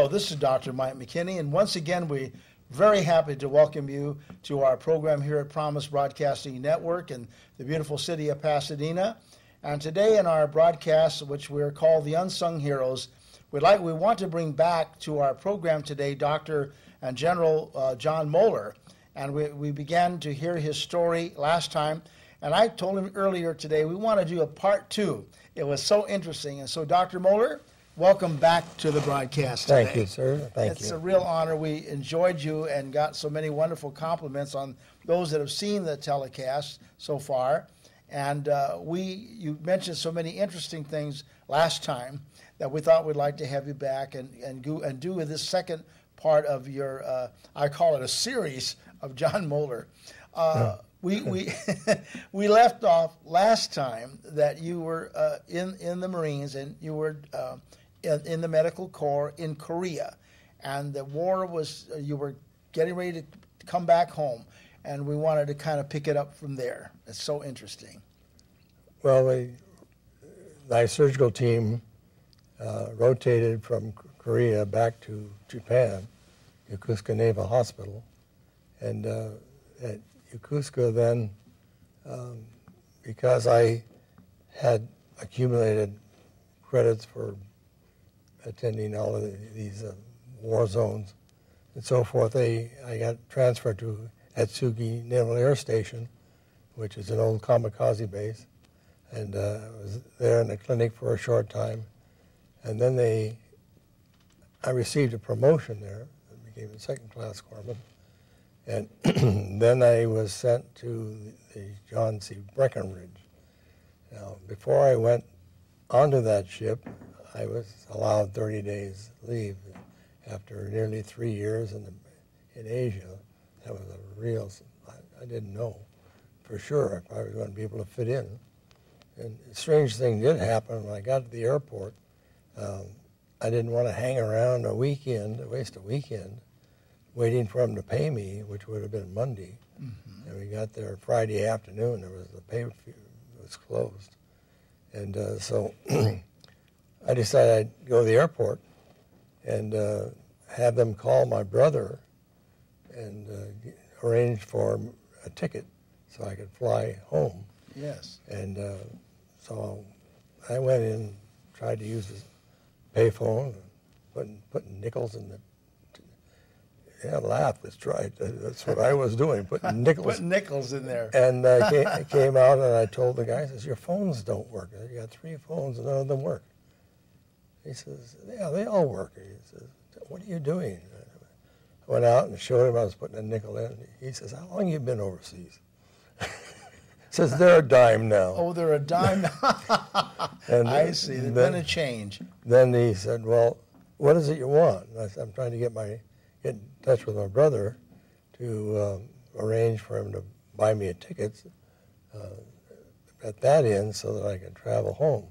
Hello, this is Dr. Mike McKinney, and once again, we're very happy to welcome you to our program here at Promise Broadcasting Network in the beautiful city of Pasadena. And today in our broadcast, which we're called the Unsung Heroes, we want to bring back to our program today Dr. and General John Mohler. And we began to hear his story last time, and I told him earlier today we want to do a part 2. It was so interesting. And so, Dr. Mohler, welcome back to the broadcast today. Thank you, sir. Thank you. It's a real honor. We enjoyed you and got so many wonderful compliments on those that have seen the telecast so far. And you mentioned so many interesting things last time that we thought we'd like to have you back and do this second part of your, I call it a series of John Mohler. We left off last time that you were in the Marines and you were in the medical corps in Korea, and the war was, you were getting ready to come back home, and we wanted to kind of pick it up from there. It's so interesting. Well, my surgical team rotated from Korea back to Japan, Yokosuka Naval Hospital, and at Yokosuka then, because I had accumulated credits for attending all of these war zones and so forth, I got transferred to Atsugi Naval Air Station, which is an old kamikaze base, and I was there in the clinic for a short time, and then I received a promotion there. I became a second-class corpsman, and then I was sent to the John C. Breckinridge. Now, before I went onto that ship, I was allowed 30 days leave after nearly 3 years in Asia. That was a real, I didn't know for sure if I was going to be able to fit in. And a strange thing did happen when I got to the airport. I didn't want to hang around a weekend, waste a weekend, waiting for them to pay me, which would have been Monday. Mm-hmm. And we got there Friday afternoon. The pay was closed. And so I decided I'd go to the airport and have them call my brother and arrange for a ticket so I could fly home. Yes. And so I went in, tried to use the payphone, putting nickels in the... Yeah, laugh. That's right. That's what I was doing, putting nickels. Putting nickels in there. And I came out and I told the guy, I says, your phones don't work. You got 3 phones and none of them work. He says, yeah, they all work. He says, what are you doing? I went out and showed him I was putting a nickel in. He says, how long have you been overseas? Says, they're a dime now. Oh, they're a dime now. And I see. There's been a change. Then he said, well, what is it you want? And I said, I'm trying to get in touch with my brother to arrange for him to buy me a ticket at that end so that I could travel home.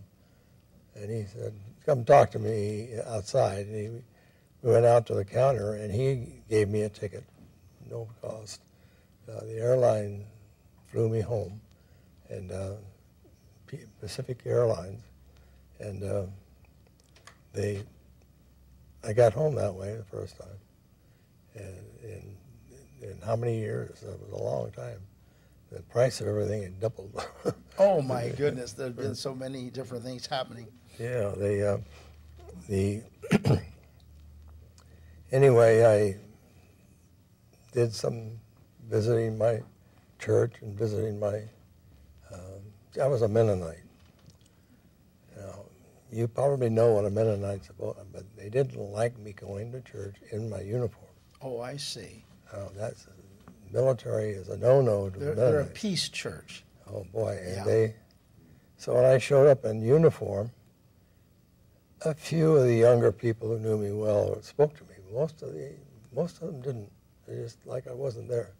And he said, come talk to me outside. And we went out to the counter, and he gave me a ticket, no cost. The airline flew me home, and Pacific Airlines, and I got home that way the first time. And in how many years? It was a long time. The price of everything had doubled. Oh my goodness! There's been so many different things happening. Yeah, anyway, I did some visiting my church and visiting my. I was a Mennonite. Now, you probably know what a Mennonite's about, but they didn't like me going to church in my uniform. Oh, I see. That's military is a no-no to They're a peace church. Oh boy, and yeah. So when I showed up in uniform, a few of the younger people who knew me well spoke to me. Most of them didn't. They just like I wasn't there.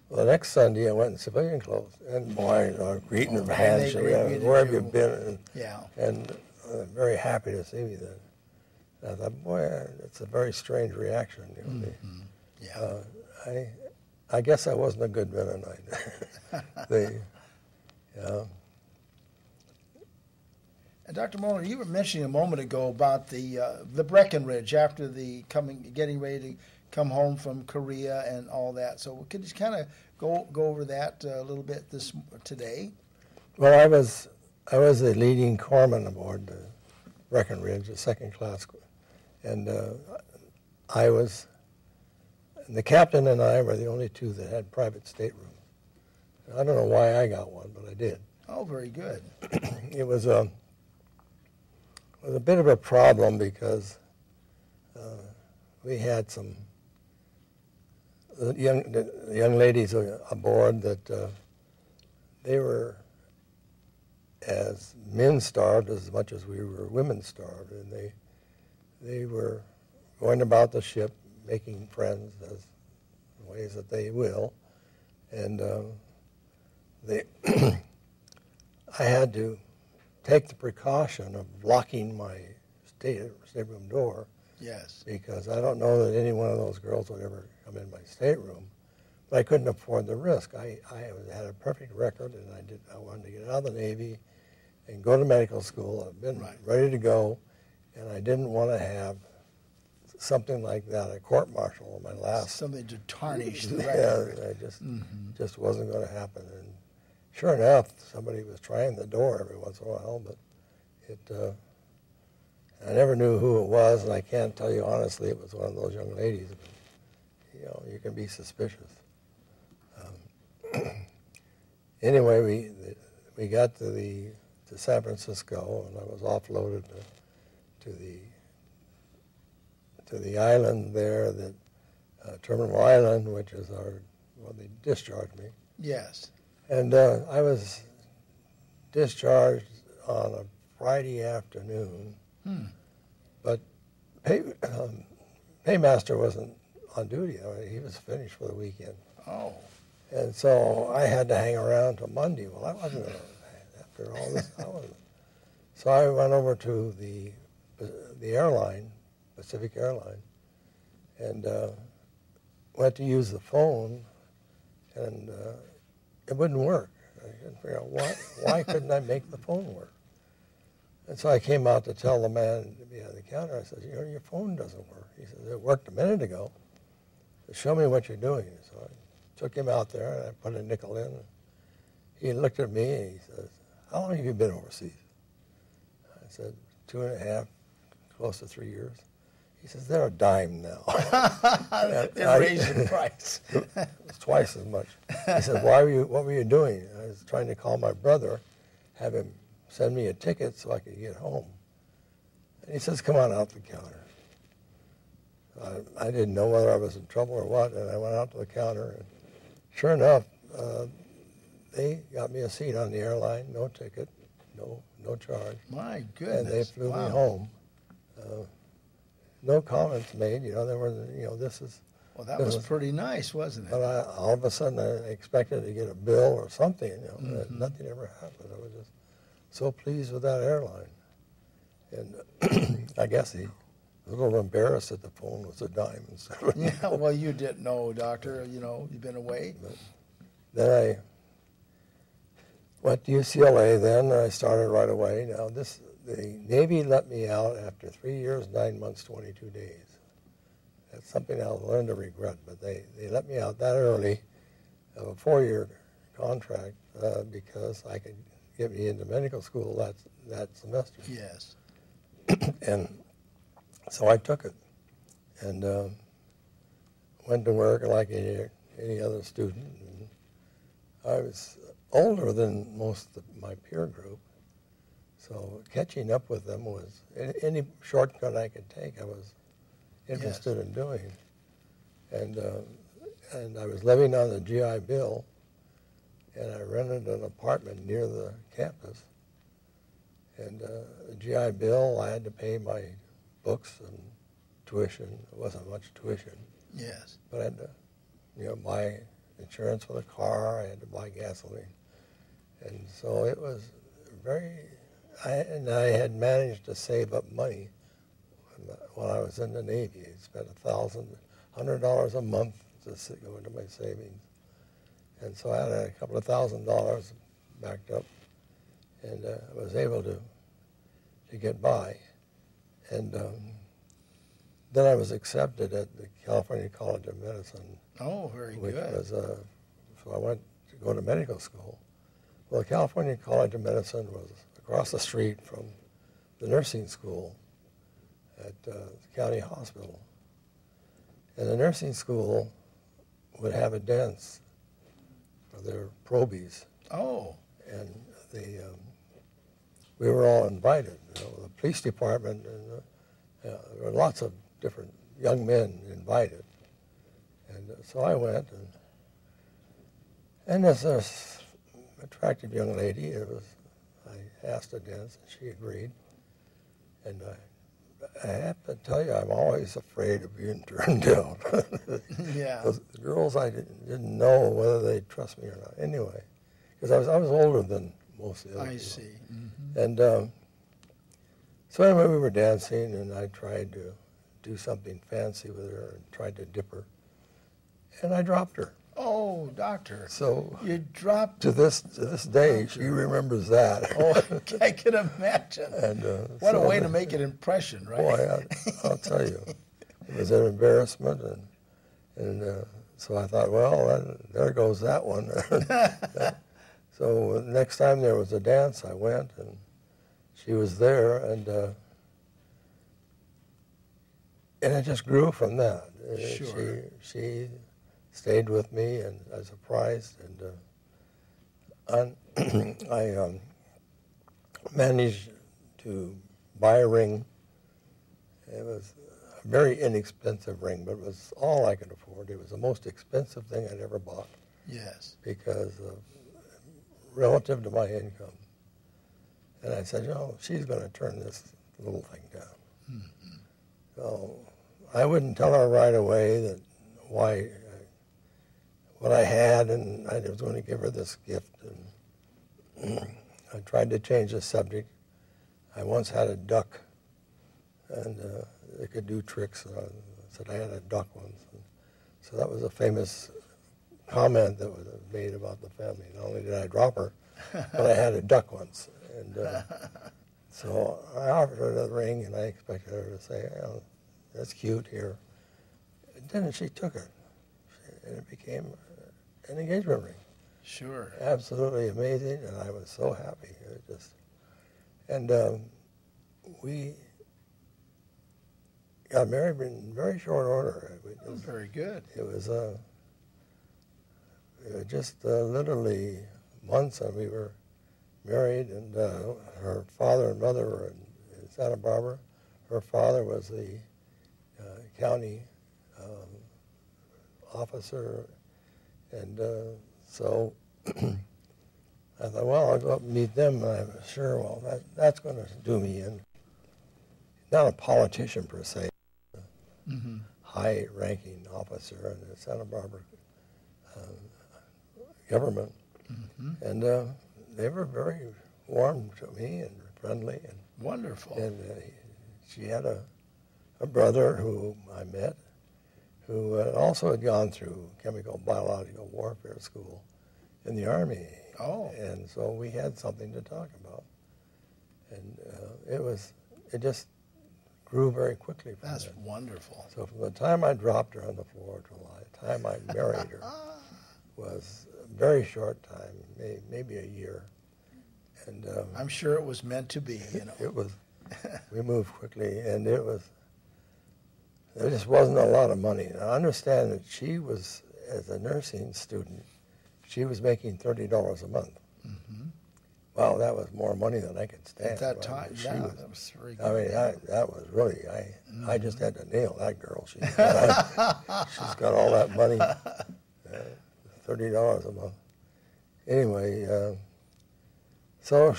Well, the next Sunday I went in civilian clothes, and boy, greeting them, handshake, where have you been? And very happy to see me then. And I thought, boy, it's a very strange reaction. You know, I guess I wasn't a good Mennonite. And Dr. Mohler, you were mentioning a moment ago about the Breckenridge after getting ready to come home from Korea and all that. So could you just kind of go over that a little bit today? Well, I was the leading corpsman aboard the Breckenridge, the second class, and the captain and I were the only two that had private staterooms. I don't know why I got one, but I did. Oh, very good. It was a bit of a problem because we had some young ladies aboard that they were as men starved as much as we were women starved, and they were going about the ship making friends as ways that they will, and I had to take the precaution of locking my stateroom door. Yes. Because I don't know that any one of those girls would ever come in my stateroom, but I couldn't afford the risk. I had a perfect record, and I wanted to get out of the Navy and go to medical school. I've been ready to go, and I didn't want to have something like that, a court-martial on my last. Something to tarnish the record. Yeah, just wasn't going to happen. And sure enough, somebody was trying the door every once in a while, but I never knew who it was, and I can't tell you honestly it was one of those young ladies. But, you can be suspicious. Anyway, we got to San Francisco, and I was offloaded to the island there, Terminal Island, which is they discharged me. Yes. And I was discharged on a Friday afternoon, but Paymaster wasn't on duty. He was finished for the weekend. Oh. And so I had to hang around till Monday. Well, I wasn't going to, after all this, I wasn't. So I went over to the airline, Pacific Airline, and went to use the phone, and it wouldn't work. I couldn't figure out why couldn't I make the phone work. And so I came out to tell the man behind the counter. I said, your phone doesn't work. He said, it worked a minute ago. So show me what you're doing. So I took him out there, and I put a nickel in. And he looked at me, and he says, how long have you been overseas? I said, 2.5, close to 3 years. He says, they're a dime now. They raised the price. It's twice as much. He said, what were you doing? I was trying to call my brother, have him send me a ticket so I could get home. And he says, come on out to the counter. I didn't know whether I was in trouble or what, and I went out to the counter, and sure enough, they got me a seat on the airline, no ticket, no charge. My goodness. And they flew me home. No comments made, there were, this is... Well, that was pretty nice, wasn't it? But all of a sudden, I expected to get a bill or something, Nothing ever happened. I was just so pleased with that airline. And I guess he was a little embarrassed that the phone was a dime instead of Yeah, well, you didn't know, Doctor, you've been away. But then I went to UCLA then, and I started right away. Now, the Navy let me out after 3 years, 9 months, 22 days. That's something I'll learn to regret, but they let me out that early of a 4-year contract because I could get me into medical school that semester. Yes. And so I took it and went to work like any other student. And I was older than most of my peer group, so catching up with them was any shortcut I could take. I was interested in doing, and I was living on the GI Bill, and I rented an apartment near the campus. And the GI Bill, I had to pay my books and tuition. It wasn't much tuition. Yes. But I had to, buy insurance for the car. I had to buy gasoline, and so it was I had managed to save up money when I was in the Navy. I spent $100 a month to go into my savings. And so I had a couple of $1,000 backed up, and I was able to to get by. And then I was accepted at the California College of Medicine. Oh, very which good. Was, so I went to go to medical school. Well, the California College of Medicine was across the street from the nursing school at the county hospital. And the nursing school would have a dance for their probies. Oh. And we were all invited. You know, the police department, and there were lots of different young men invited. And so I went, and this attractive young lady, I asked to dance, and she agreed. And I have to tell you, I'm always afraid of being turned down. Yeah. The girls, I didn't know whether they'd trust me or not. Anyway, because I was older than most of the other I people. see. And so anyway, we were dancing, and I tried to do something fancy with her and tried to dip her. And I dropped her. Oh, doctor. So you dropped. to this day, she remembers that. Oh, I can imagine. And what so a way to make an impression, right? Boy, I'll tell you, it was an embarrassment, and so I thought, well, there goes that one. So next time there was a dance, I went, and she was there, and it just grew from that. Sure. She stayed with me, and I was surprised, and I managed to buy a ring. It was a very inexpensive ring, but it was all I could afford. It was the most expensive thing I'd ever bought. Yes. Because relative to my income. And I said, she's going to turn this little thing down. Mm-hmm. So I wouldn't tell her right away that what I had, and I was going to give her this gift. And I tried to change the subject. I once had a duck, and it could do tricks. And I said I had a duck once. And so that was a famous comment that was made about the family. Not only did I drop her, but I had a duck once. And so I offered her the ring, and I expected her to say, that's cute here. And then she took it, and it became an engagement ring. Sure. Absolutely amazing, and I was so happy. We got married in very short order. Very good. It was just literally months, and we were married, and her father and mother were in Santa Barbara. Her father was the county officer, and so I thought, well, I'll go up and meet them, and I was sure, well, that's going to do me in. Not a politician per se, mm-hmm. high-ranking officer in the Santa Barbara government, mm-hmm. and they were very warm to me and friendly. And wonderful. And she had a brother who I met, who also had gone through chemical biological warfare school in the Army. Oh. And so we had something to talk about. And it just grew very quickly from That's that. Wonderful. So from the time I dropped her on the floor till the time I married her was a very short time, maybe a year. And I'm sure it was meant to be, It was. We moved quickly, and there just wasn't a lot of money. And I understand that she was, as a nursing student, she was making $30 a month. Mm-hmm. Well, that was more money than I could stand. At that time, that was very good. I mean, that was really, I just had to nail that girl. She's got all that money, $30 a month. Anyway, so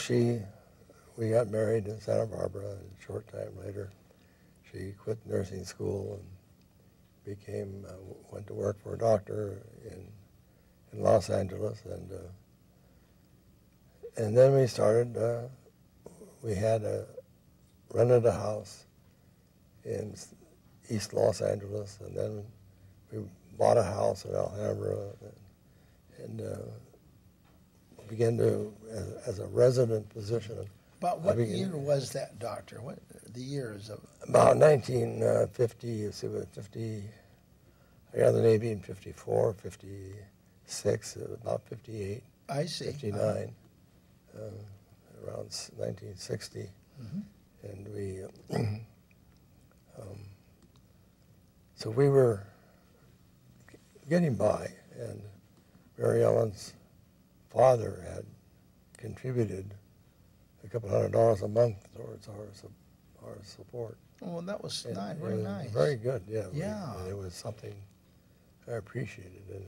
we got married in Santa Barbara, and a short time later, she quit nursing school and went to work for a doctor in Los Angeles, and then we started. We had rented a house in East Los Angeles, and then we bought a house in Alhambra, and began to, as a resident physician, But what year was that, Doctor? What the years of? About 1950, you see, 50, I got out of the Navy in 54, 56, about 58. I see. 59, around 1960. Mm-hmm. And we, so we were getting by, and Mary Ellen's father had contributed a couple $100 a month towards our support. Oh, that was nice, very nice. Very good, yeah. Yeah. And it was something I appreciated, and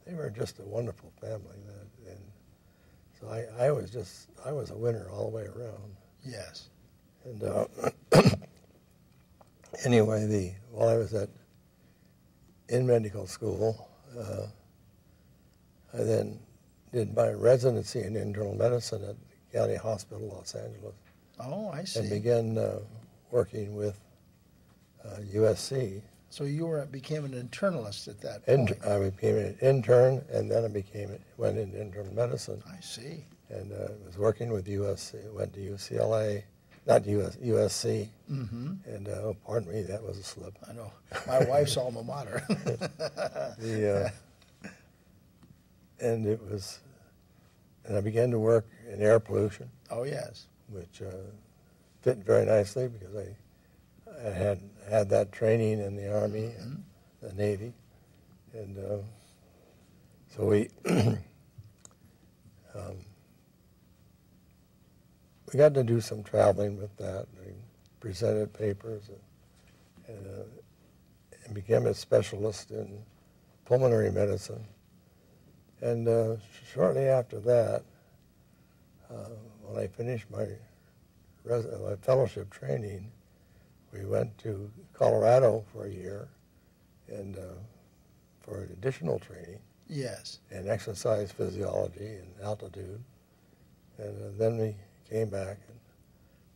they were just a wonderful family. And so I was a winner all the way around. Yes. And anyway, while I was in medical school, I then did my residency in internal medicine at the County Hospital, Los Angeles. Oh, I see. And began working with USC. So you became an internalist at that point. I became an intern, and then went into internal medicine. I see. And was working with USC, went to UCLA, not USC. Mm-hmm. And pardon me, that was a slip. I know. My wife's alma mater. And I began to work in air pollution. Oh, yes. Which fit very nicely because I had that training in the Army and the Navy. And so we we got to do some traveling with that. We presented papers and became a specialist in pulmonary medicine. And shortly after that, when I finished my fellowship training, we went to Colorado for a year and for additional training. Yes. And exercise physiology and altitude. And then we came back.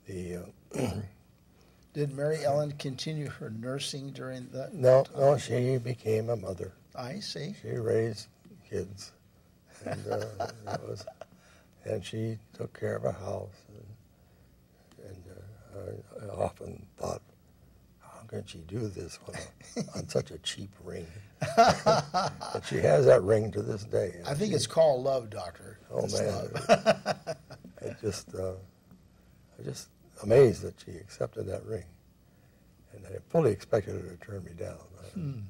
And Did Mary Ellen continue her nursing during that time? No, she became a mother. I see. She raised kids, and and she took care of a house. And I often thought, how can she do this on such a cheap ring? But she has that ring to this day. I think it's called love, Doctor. Oh, it's man. Love. I'm just amazed that she accepted that ring. And I fully expected her to turn me down. And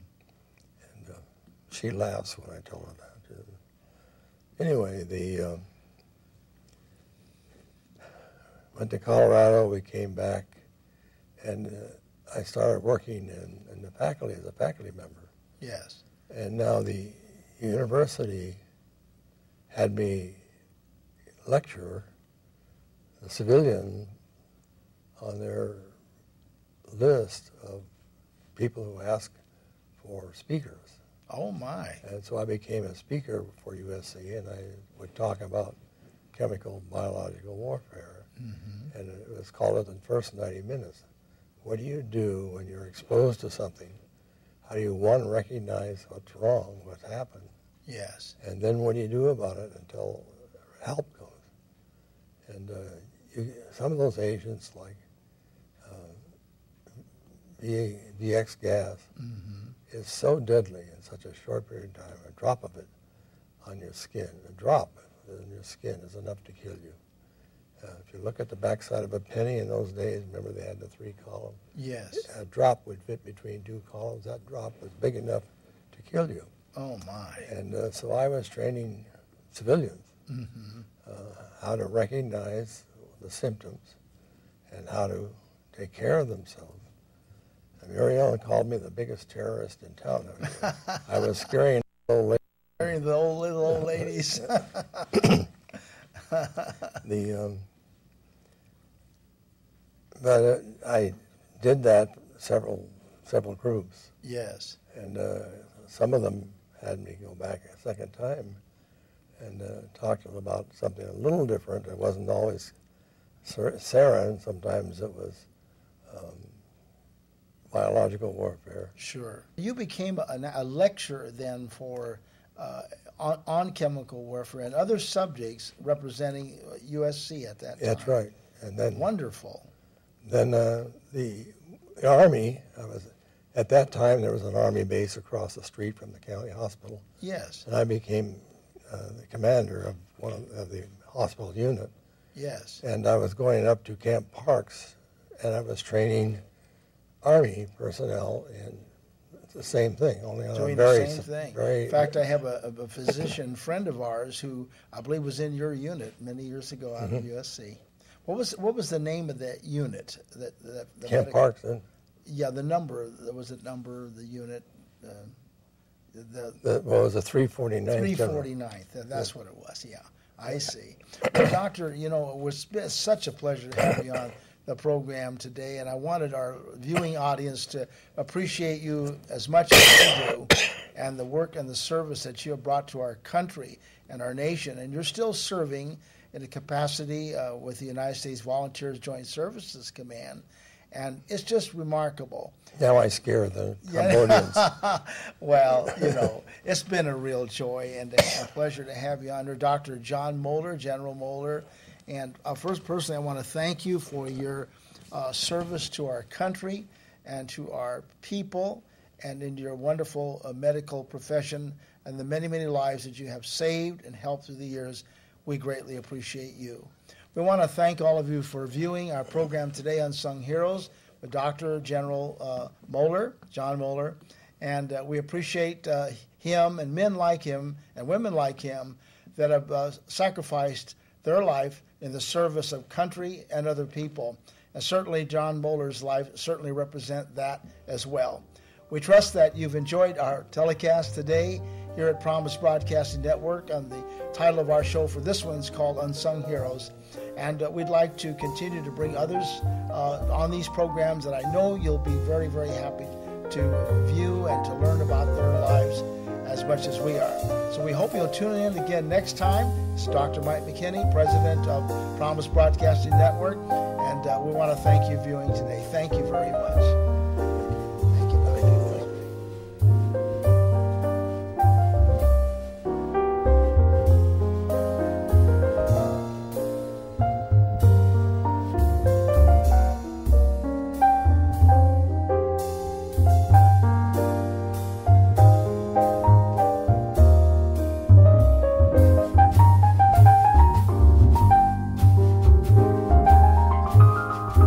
she laughs when I tell her that. Anyway, went to Colorado, we came back, and I started working in the faculty as a faculty member. Yes. And now the university had me lecture the civilian on their list of people who ask for speakers. Oh, my. And so I became a speaker for USC, and I would talk about chemical, biological warfare. Mm-hmm. And it was called it the first 90 minutes. What do you do when you're exposed to something? How do you, one, recognize what's wrong, what's happened? Yes. And then what do you do about it until help comes? And some of those agents, like VX gas, is so deadly in such a short period of time. A drop of it on your skin, a drop in your skin is enough to kill you. If you look at the backside of a penny in those days, remember they had the 3 columns? Yes. A drop would fit between 2 columns. That drop was big enough to kill you. Oh, my. And so I was training civilians how to recognize the symptoms and how to take care of themselves. And Mary Ellen called me the biggest terrorist in town. I was scaring old ladies. Scaring the little old ladies. But I did that several groups. Yes. And some of them had me go back a second time and talk to them about something a little different. It wasn't always sarin. Sometimes it was biological warfare. Sure. You became a lecturer then for on chemical warfare and other subjects representing USC at that time. That's right. And then Wonderful. Then the Army, at that time there was an Army base across the street from the county hospital. Yes. And I became the commander of of the hospital unit. Yes. And I was going up to Camp Parks, and I was training Army personnel in the same thing, only on Doing a very, the same thing. very. In fact, I have a physician friend of ours who I believe was in your unit many years ago out of USC. What was the name of that unit? The Camp Parks, then? Yeah, the number. Was it number the unit? What was it, 349th? 349th. That's what it was. Yeah, I see. Well, Doctor, it was such a pleasure to have you on the program today, and I wanted our viewing audience to appreciate you as much as you do, and the work and the service that you have brought to our country and our nation. And you're still serving in a capacity with the United States Volunteers Joint Services Command, and it's just remarkable. Now I scare the Cambodians. Well, it's been a real joy and a pleasure to have you under Dr. John Mohler, General Mohler. And first, personally, I want to thank you for your service to our country and to our people, and in your wonderful medical profession and the many, many lives that you have saved and helped through the years. We greatly appreciate you. We want to thank all of you for viewing our program today, Unsung Heroes, with Dr. General Mohler, John Mohler. And we appreciate him and men like him and women like him that have sacrificed their life in the service of country and other people. And certainly John Mohler's life certainly represent that as well. We trust that you've enjoyed our telecast today here at Promise Broadcasting Network. And the title of our show for this one is called Unsung Heroes. And we'd like to continue to bring others on these programs that I know you'll be very, very happy to view and to learn about their lives as much as we are. So we hope you'll tune in again next time. It's Dr. Mike McKinney, President of Promise Broadcasting Network, and we want to thank you for viewing today. Thank you very much.